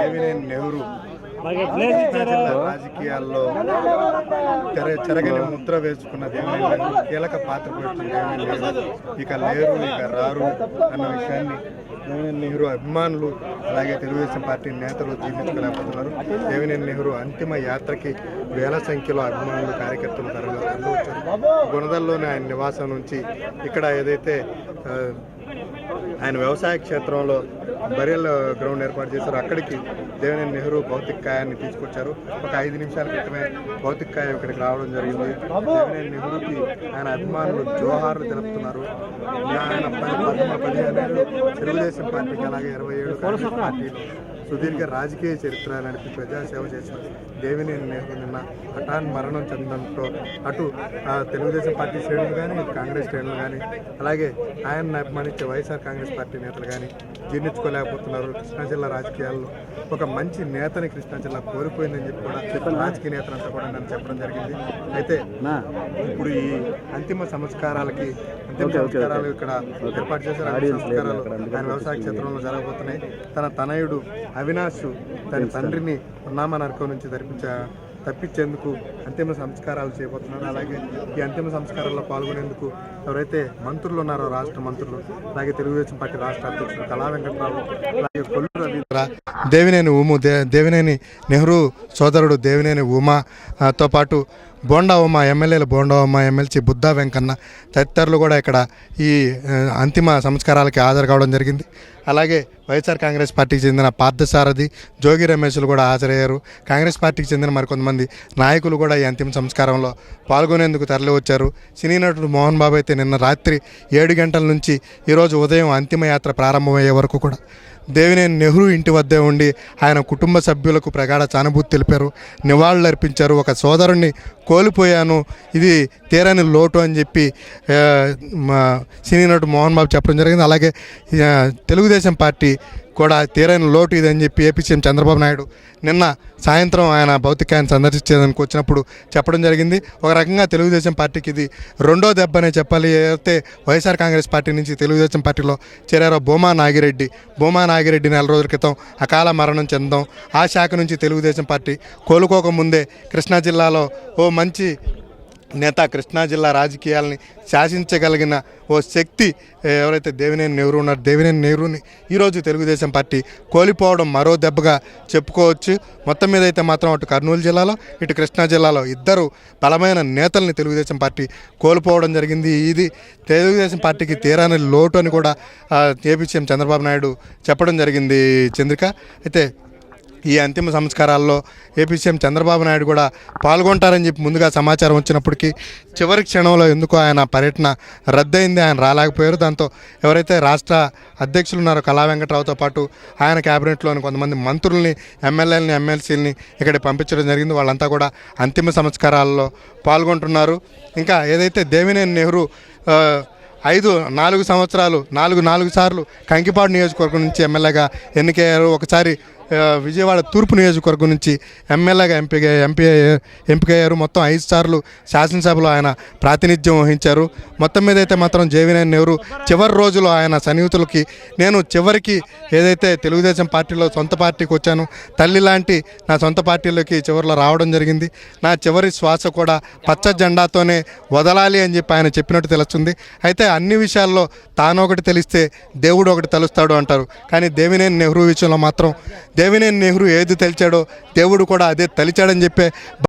దేవినేని నెహ్రూ రాజకీయాల్లో చెరగని ముద్ర వేసుకున్న దేవినేని నెహ్రూ కీలక పాత్ర పోషించిన దేవినేని నెహ్రూ ఇక లేరు ఇక రారు అన్న విషయాన్ని దేవినేని నెహ్రూ అభిమానులు అలాగే తెలుగుదేశం పార్టీ నేతలు జీర్ణించుకోలేకపోతున్నారు. దేవినేని నెహ్రూ అంతిమ యాత్రకి వేల సంఖ్యలో అభిమానులు కార్యకర్తలు తరలి వచ్చారు. గుణదల్లోని ఆయన నివాసం నుంచి ఇక్కడ ఏదైతే ఆయన వ్యవసాయ క్షేత్రంలో బరియల్ గ్రౌండ్ ఏర్పాటు చేశారు, అక్కడికి దేవినేని నెహ్రూ భౌతిక కాయాన్ని తీసుకొచ్చారు. ఒక 5 నిమిషాల క్రితమే భౌతిక కాయం ఇక్కడికి రావడం జరిగింది. దేవినేని నెహ్రూకి ఆయన అభిమానులు జోహార్లు తెలుపుతున్నారు. ఆయన 15 ఏళ్ళు తెలుగుదేశం పార్టీకి అలాగే 20 ఏళ్ళు కాంగ్రెస్ పార్టీలో సుదీర్ఘ రాజకీయ చరిత్ర నడిపి ప్రజాసేవ చేసిన దేవినేని నెహ్రూ నిన్న హఠాన్ మరణం చెందడంతో అటు తెలుగుదేశం పార్టీ శ్రేణులు కానీ ఇటు కాంగ్రెస్ శ్రేణులు కానీ అలాగే ఆయన్ని అభిమానించే వైఎస్ఆర్ కాంగ్రెస్ పార్టీ నేతలు కానీ జీర్ణించుకోలేకపోతున్నారు. కృష్ణా జిల్లా రాజకీయాల్లో ఒక మంచి నేతని కృష్ణా జిల్లా కోల్పోయిందని చెప్పి కూడా రాజకీయ నేతలంతా కూడా నన్ను చెప్పడం జరిగింది. అయితే ఇప్పుడు ఈ అంతిమ సంస్కారాలు ఇక్కడ ఏర్పాటు చేశారు. సంస్కారాలు ఆయన వ్యవసాయ క్షేత్రంలో జరగబోతున్నాయి. తన తనయుడు అవినాష్ తన తండ్రిని ఉన్నామ నరకం నుంచి తప్పించేందుకు అంతిమ సంస్కారాలు చేయబోతున్నారు. అలాగే ఈ అంతిమ సంస్కారాల్లో పాల్గొనేందుకు ఎవరైతే మంత్రులు ఉన్నారో రాష్ట్ర మంత్రులు, అలాగే తెలుగుదేశం పార్టీ రాష్ట్ర అధ్యక్షుడు కళా వెంకట్రావు, అలాగే కొల్లు రవీంద్ర, దేవినేని నెహ్రూ సోదరుడు దేవినేని ఉమాతో పాటు బోండా ఉమ ఎమ్మెల్యేలు బోండా ఉమ ఎమ్మెల్సీ బుద్దా వెంకన్న తదితరులు కూడా ఇక్కడ ఈ అంతిమ సంస్కారాలకి హాజరు కావడం జరిగింది. అలాగే వైఎస్ఆర్ కాంగ్రెస్ పార్టీకి చెందిన పార్థసారథి, జోగి రమేష్లు కూడా హాజరయ్యారు. కాంగ్రెస్ పార్టీకి చెందిన మరికొంతమంది నాయకులు కూడా ఈ అంతిమ సంస్కారంలో పాల్గొనేందుకు తరలి వచ్చారు. సినీ నటుడు మోహన్ బాబు అయితే నిన్న రాత్రి 7 గంటల నుంచి ఈరోజు ఉదయం అంతిమ యాత్ర ప్రారంభమయ్యే వరకు కూడా దేవినేని నెహ్రూ ఇంటి వద్దే ఉండి ఆయన కుటుంబ సభ్యులకు ప్రగాఢ సానుభూతి తెలిపారు, నివాళులర్పించారు. ఒక సోదరుణ్ణి కోల్పోయాను, ఇది తీరని లోటు అని చెప్పి సినీ నటుడు మోహన్ బాబు చెప్పడం జరిగింది. అలాగే తెలుగుదేశం పార్టీ కూడా తీరని లోటు ఇది అని చెప్పి ఏపీ సీఎం చంద్రబాబు నాయుడు నిన్న సాయంత్రం ఆయన భౌతికాన్ని సందర్శించేందుకు వచ్చినప్పుడు చెప్పడం జరిగింది. ఒక రకంగా తెలుగుదేశం పార్టీకి ఇది రెండో దెబ్బనే చెప్పాలి. అయితే వైఎస్ఆర్ కాంగ్రెస్ పార్టీ నుంచి తెలుగుదేశం పార్టీలో చేరారో భూమా నాగిరెడ్డి 4 రోజుల క్రితం అకాల మరణం చెందడం, ఆ శాఖ నుంచి తెలుగుదేశం పార్టీ కోలుకోకముందే కృష్ణా జిల్లాలో ఓ మంచి నేత, కృష్ణా జిల్లా రాజకీయాలని శాసించగలిగిన ఓ శక్తి ఎవరైతే దేవినేని నెహ్రూ ఉన్నారో, దేవినేని నెహ్రూని ఈరోజు తెలుగుదేశం పార్టీ కోల్పోవడం మరో దెబ్బగా చెప్పుకోవచ్చు. మొత్తం మీద అయితే మాత్రం అటు కర్నూలు జిల్లాలో ఇటు కృష్ణా జిల్లాలో 2 బలమైన నేతల్ని తెలుగుదేశం పార్టీ కోల్పోవడం జరిగింది. ఇది తెలుగుదేశం పార్టీకి తీరాని లోటు అని కూడా ఏపీ సీఎం చంద్రబాబు నాయుడు చెప్పడం జరిగింది. చంద్రిక, అయితే ఈ అంతిమ సంస్కారాల్లో ఏపీ సీఎం చంద్రబాబు నాయుడు కూడా పాల్గొంటారని చెప్పి ముందుగా సమాచారం వచ్చినప్పటికీ చివరి క్షణంలో ఎందుకో ఆయన పర్యటన రద్దయింది, ఆయన రాలేకపోయారు. దాంతో ఎవరైతే రాష్ట్ర అధ్యక్షులు ఉన్నారో కళా వెంకట్రావుతో పాటు ఆయన క్యాబినెట్లోని కొంతమంది మంత్రుల్ని, ఎమ్మెల్యేలని, ఎమ్మెల్సీలని ఇక్కడికి పంపించడం జరిగింది. వాళ్ళంతా కూడా అంతిమ సంస్కారాల్లో పాల్గొంటున్నారు. ఇంకా ఏదైతే దేవినేని నెహ్రూ 4 సంవత్సరాలు 4 సార్లు కంకిపాడు నియోజకవర్గం నుంచి ఎమ్మెల్యేగా ఎన్నికయ్యారు. ఒకసారి విజయవాడ తూర్పు నియోజకవర్గం నుంచి ఎమ్మెల్యేగా ఎంపికయ్యారు. మొత్తం 5 సార్లు శాసనసభలో ఆయన ప్రాతినిధ్యం వహించారు. మొత్తం మీద అయితే మాత్రం దేవినేని నెహ్రూ చివరి రోజులో ఆయన సన్నిహితులకి నేను చివరికి ఏదైతే తెలుగుదేశం పార్టీలో సొంత పార్టీకి వచ్చాను, తల్లి లాంటి నా సొంత పార్టీలోకి చివరిలో రావడం జరిగింది, నా చివరి శ్వాస కూడా పచ్చ జెండాతోనే వదలాలి అని చెప్పి ఆయన చెప్పినట్టు తెలుస్తుంది. అయితే అన్ని విషయాల్లో తాను ఒకటి తెలిస్తే దేవుడు ఒకటి తలుస్తాడు అంటారు. కానీ దేవినేని నెహ్రూ విషయంలో మాత్రం దేవినేని నెహ్రూ ఏది తెలిచాడో దేవుడు కూడా అదే తలిచాడని చెప్పే